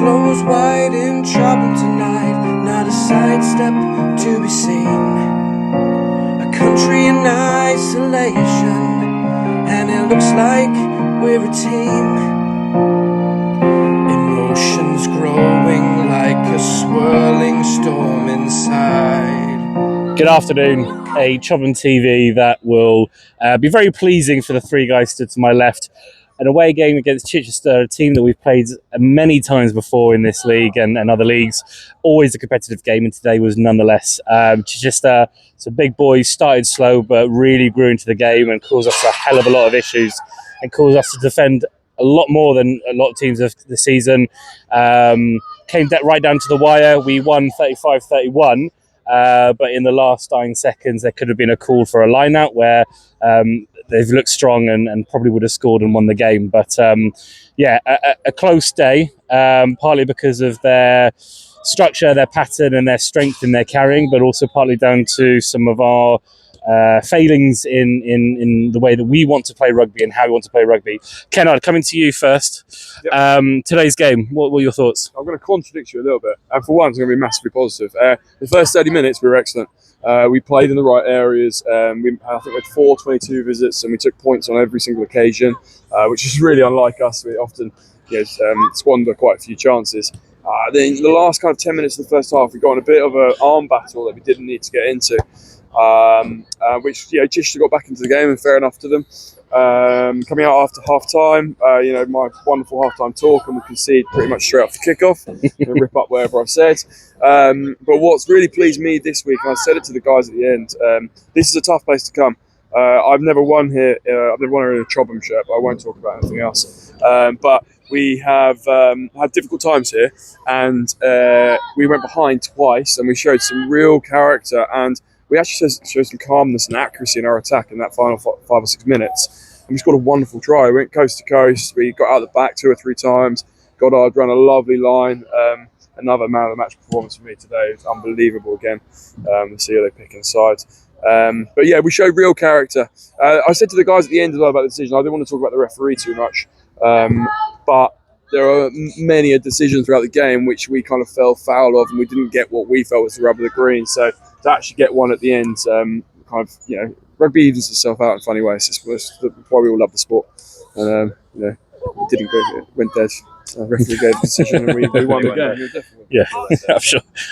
closed wide in Chobham tonight, not a sidestep to be seen. A country in isolation, and it looks like we're a team. Emotions growing like a swirling storm inside. Good afternoon, a ChobhamTV that will be very pleasing for the three guys stood to my left. An away game against Chichester, a team that we've played many times before in this league and other leagues. Always a competitive game, and today was nonetheless. Chichester, some big boys, started slow but really grew into the game and caused us a hell of a lot of issues and caused us to defend a lot more than a lot of teams of the season. Came right down to the wire. We won 35-31. But in the last dying seconds, there could have been a call for a line-out where they've looked strong and probably would have scored and won the game. But a close day, partly because of their structure, their pattern and their strength in their carrying, but also partly down to some of our failings in the way that we want to play rugby and how we want to play rugby. Kennard, coming to you first. Yep. Today's game, what were your thoughts? I'm going to contradict you a little bit. And for one, it's going to be massively positive. The first 30 minutes, we were excellent. We played in the right areas. I think we had 422 visits and we took points on every single occasion, which is really unlike us. We often squander quite a few chances. Then the last kind of 10 minutes of the first half, we got in a bit of an arm battle that we didn't need to get into. Which Chichester got back into the game, and fair enough to them. Coming out after half time, my wonderful half time talk, and we concede pretty much straight off the kickoff and rip up whatever I said. But what's really pleased me this week, and I said it to the guys at the end, this is a tough place to come. I've never won here. I've never won in a Chobham shirt, but I won't talk about anything else. But we have had difficult times here, and we went behind twice, and we showed some real character, and we actually showed some calmness and accuracy in our attack in that final 5 or 6 minutes. And we scored a wonderful try. We went coast to coast. We got out of the back 2 or 3 times. Goddard ran a lovely line. Another man of the match performance for me today. It was unbelievable again. To see how they pick inside. But yeah, we showed real character. I said to the guys at the end as well about the decision, I didn't want to talk about the referee too much. But there are many decisions throughout the game which we kind of fell foul of, and we didn't get what we felt was the rub of the green. So to actually get one at the end, rugby evens itself out in funny ways. It's why we all love the sport. And it didn't go, it went dead. Referee gave the decision, and we won the game. Yeah, I'm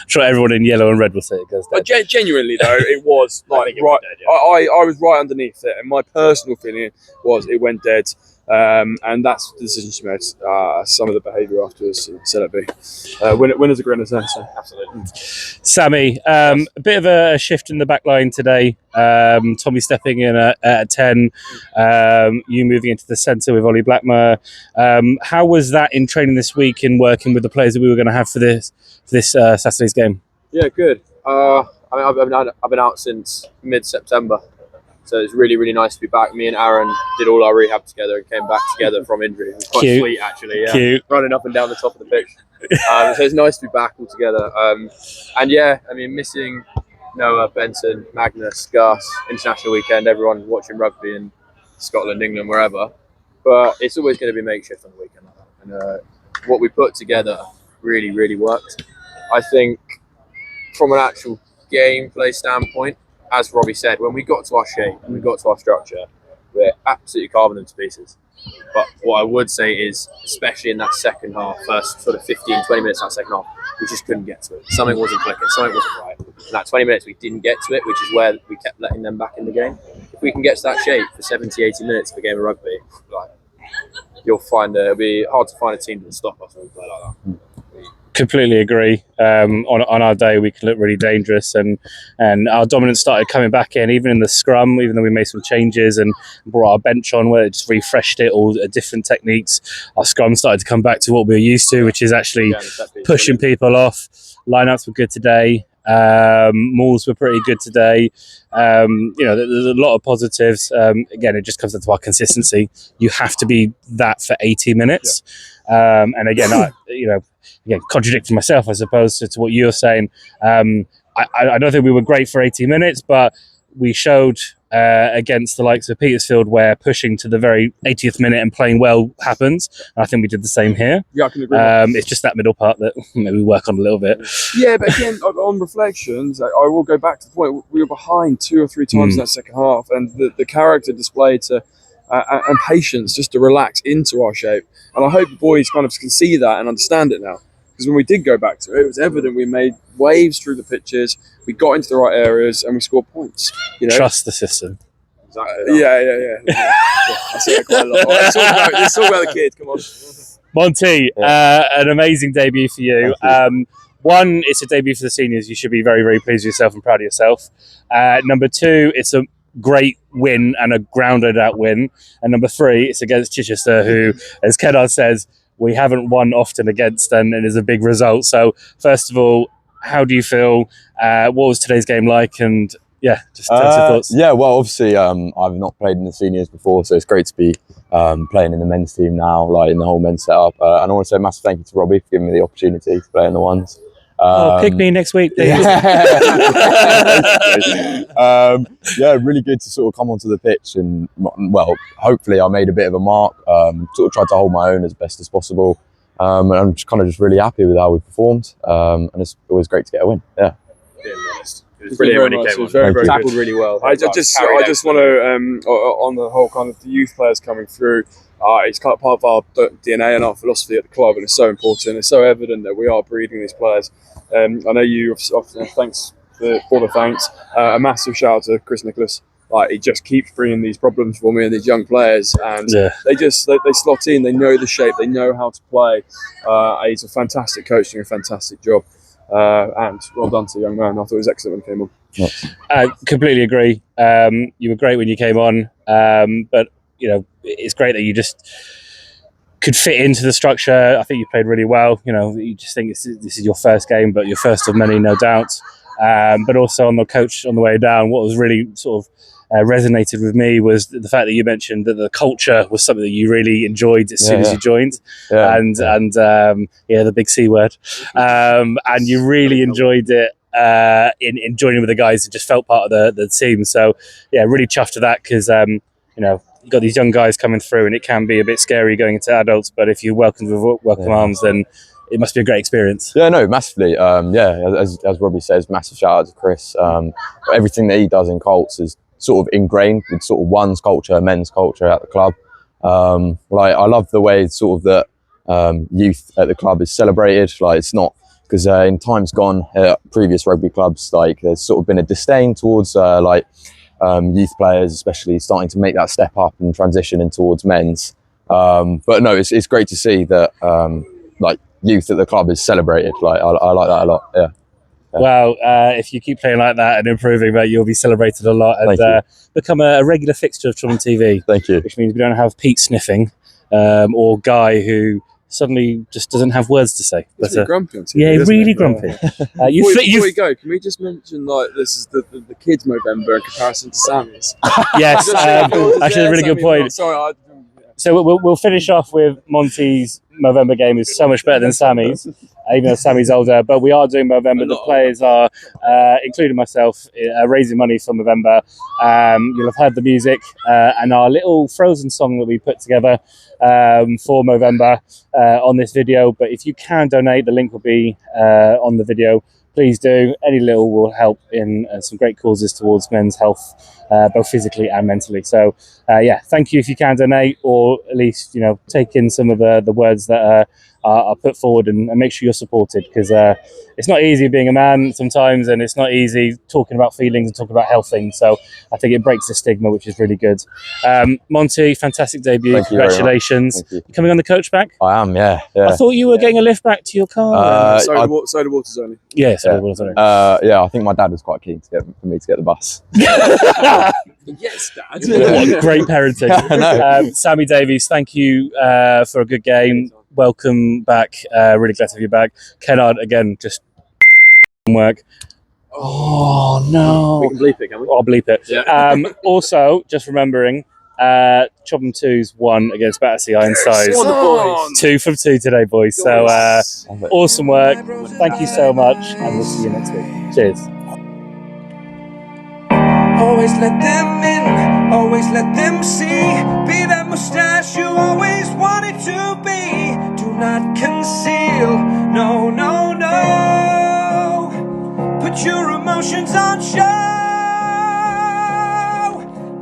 sure everyone in yellow and red will say it goes dead. But genuinely though, it was like right. I was right underneath it, and my personal feeling was it went dead. And that's the decision she made. Some of the behaviour afterwards said it be. Winners are great, so absolutely. Sammy, a bit of a shift in the back line today. Tommy stepping in at 10, you moving into the centre with Ollie Blackmer. How was that in training this week in working with the players that we were going to have for this Saturday's game? Yeah, good. I've been out since mid-September. So it's really, really nice to be back. Me and Aaron did all our rehab together and came back together from injury. It was quite sweet, actually. Yeah. Cute. Running up and down the top of the pitch. So it's nice to be back all together. Missing Noah, Benson, Magnus, Gus, international weekend, everyone watching rugby in Scotland, England, wherever. But it's always going to be makeshift on the weekend like that. And what we put together really, really worked. I think from an actual gameplay standpoint, as Robbie said, when we got to our shape and we got to our structure, we're absolutely carving them to pieces. But what I would say is, especially in that second half, first sort of 15, 20 minutes of that second half, we just couldn't get to it. Something wasn't clicking, something wasn't right. In that 20 minutes, we didn't get to it, which is where we kept letting them back in the game. If we can get to that shape for 70, 80 minutes of a game of rugby, you'll find it'll be hard to find a team that will stop us when we play like that. Completely agree. On our day, we can look really dangerous, and our dominance started coming back in, even in the scrum. Even though we made some changes and brought our bench on, where it just refreshed it, all different techniques. Our scrum started to come back to what we were used to, which is actually pushing people off. Lineouts were good today. Mauls were pretty good today. There's a lot of positives. Again, it just comes down to our consistency. You have to be that for 80 minutes. Yeah. And again, contradicting myself, I suppose, to what you're saying. I don't think we were great for 80 minutes, but we showed against the likes of Petersfield, where pushing to the very 80th minute and playing well happens. And I think we did the same here. Yeah, I can agree. It's just that middle part that maybe we work on a little bit. Yeah, but again, on reflections, I will go back to the point, we were behind 2 or 3 times in that second half, and the character displayed and patience just to relax into our shape. And I hope the boys kind of can see that and understand it now. Because when we did go back to it, it was evident we made waves through the pitches, we got into the right areas, and we scored points. You know? Trust the system. Exactly. Yeah. I see that quite a lot. Let's talk about the kid. Come on. Monty, an amazing debut for you. One, it's a debut for the seniors. You should be very, very pleased with yourself and proud of yourself. Number 2, it's a great win and a grounded out win. And number 3, it's against Chichester, who, as Kennard says, we haven't won often against, and it is a big result. So, first of all, how do you feel? What was today's game like? And yeah, just tell us your thoughts. Yeah, well, obviously, I've not played in the seniors before, so it's great to be playing in the men's team now, like in the whole men's setup. And I want to say a massive thank you to Robbie for giving me the opportunity to play in the ones. Pick me next week, please. Yeah, really good to sort of come onto the pitch, and well, hopefully I made a bit of a mark. Sort of tried to hold my own as best as possible, and I'm just really happy with how we performed. And it's always great to get a win. Yeah. Being honest. It was brilliant when he came on. Very Tackled good. really well. I just want to, on the whole kind of the youth players coming through, it's kind of part of our DNA and our philosophy at the club, and it's so important. It's so evident that we are breeding these players. I know you often thanks for the thanks. A massive shout out to Chris Nicholas. Like, he just keeps bringing these problems for me and these young players, and they slot in. They know the shape. They know how to play. He's a fantastic coach doing a fantastic job. And well done to the young man. I thought it was excellent when he came on. I completely agree. You were great when you came on, but you know, it's great that you just could fit into the structure. I think you played really well. You know, you just think this is your first game, but your first of many, no doubt. But also on the way down, what was really sort of resonated with me was the fact that you mentioned that the culture was something that you really enjoyed as soon as you joined, and the big C word, and you really enjoyed it in joining with the guys and just felt part of the team. So yeah, really chuffed to that, because you know, you've got these young guys coming through, and it can be a bit scary going into adults, but if you're welcomed with welcome arms, then it must be a great experience. Yeah, no, massively. As Robbie says, massive shout out to Chris. Everything that he does in Colts is sort of ingrained with sort of one's culture, men's culture at the club. Like, I love the way sort of that youth at the club is celebrated. Like, it's not, because in times gone at previous rugby clubs, like, there's sort of been a disdain towards youth players, especially starting to make that step up and transition in towards men's. But no, it's great to see that like youth at the club is celebrated. Like, I like that a lot. Yeah. Well, if you keep playing like that and improving, mate, you'll be celebrated a lot and become a regular fixture of ChobhamTV. Thank you. Which means we don't have Pete sniffing or Guy who suddenly just doesn't have words to say. He's really grumpy on TV, yeah, isn't really he? grumpy. Before we go, can we just mention, like, this is the kids' Movember in comparison to Sammy's? Yes, actually, a really good point. Sorry, So we'll finish off with Monty's Movember game is so much better than Sammy's, even though Sammy's older. But we are doing Movember. The players are, including myself, raising money for Movember. You'll have heard the music and our little Frozen song that we put together for Movember on this video. But if you can donate, the link will be on the video. Please do. Any little will help in some great causes towards men's health, both physically and mentally. So, thank you if you can donate, or at least, you know, take in some of the words that are put forward and make sure you're supported, because it's not easy being a man sometimes, and it's not easy talking about feelings and talking about health things. So I think it breaks the stigma, which is really good. Monty, fantastic debut. Thank you. Congratulations. Thank you. Coming on the coach back? I am, yeah. I thought you were getting a lift back to your car. soda water's only. Yeah, soda water's only. I think my dad was quite keen for me to get the bus. Yes, Dad. What great parenting. Sammy Davies, thank you for a good game. Welcome back. Really glad to have you back. Kennard, again, just work. Oh, no. We can bleep it, can we? I'll bleep it. Yeah. Also, just remembering, Chobham 2's won against Battersea Ironsides. 2 from 2 today, boys. So, awesome work. Thank you so much, and we'll see you next week. Cheers. Always let them in, always let them see. Be that mustache you always wanted to be. Do not conceal, no, no, no. Put your emotions on show.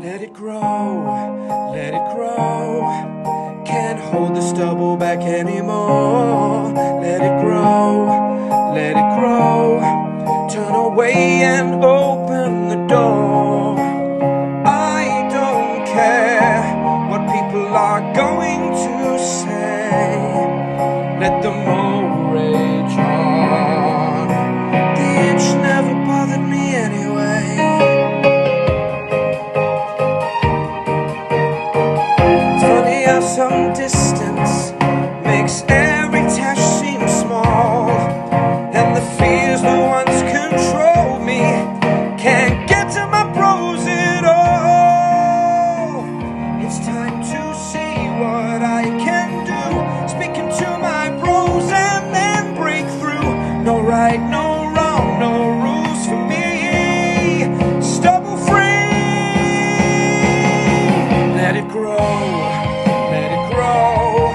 Let it grow, let it grow. Can't hold the stubble back anymore. Let it grow, let it grow. Turn away and open the door. I don't care what people are going to say. Let them all rage on. The itch never bothered me anyway. It's funny how some distance makes every task seem small, and the fears the ones control me can't get to my bros at all. It's time to see what I can do, speaking to my bros and then break through. No right, no wrong, no rules for me. Stubble free. Let it grow, let it grow.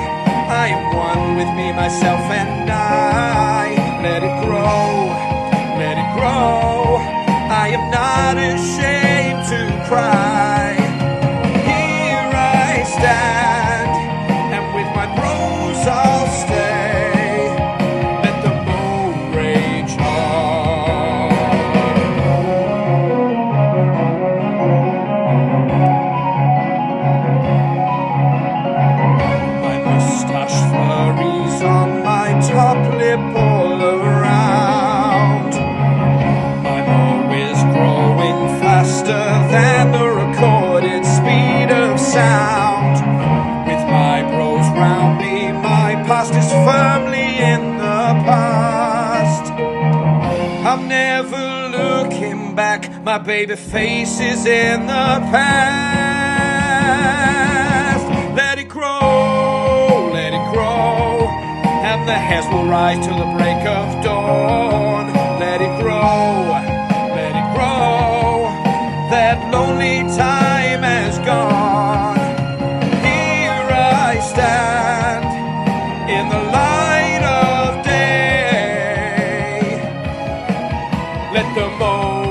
I am one with me, myself and I. Let it grow, let it grow. I am not ashamed to cry. Here I stand, and with my bros I'll stay. Let the moon rage on. My mustache flurries on my top lip all around. I'm always growing faster than the recorded speed of sound. With my bros round me, my past is firmly in the past. I'm never looking back, my baby face is in the past. Let it grow, let it grow, and the hairs will rise till the break of dawn. Let it grow, let it grow, that lonely time has gone. Here I stand in the light of day. Let the moon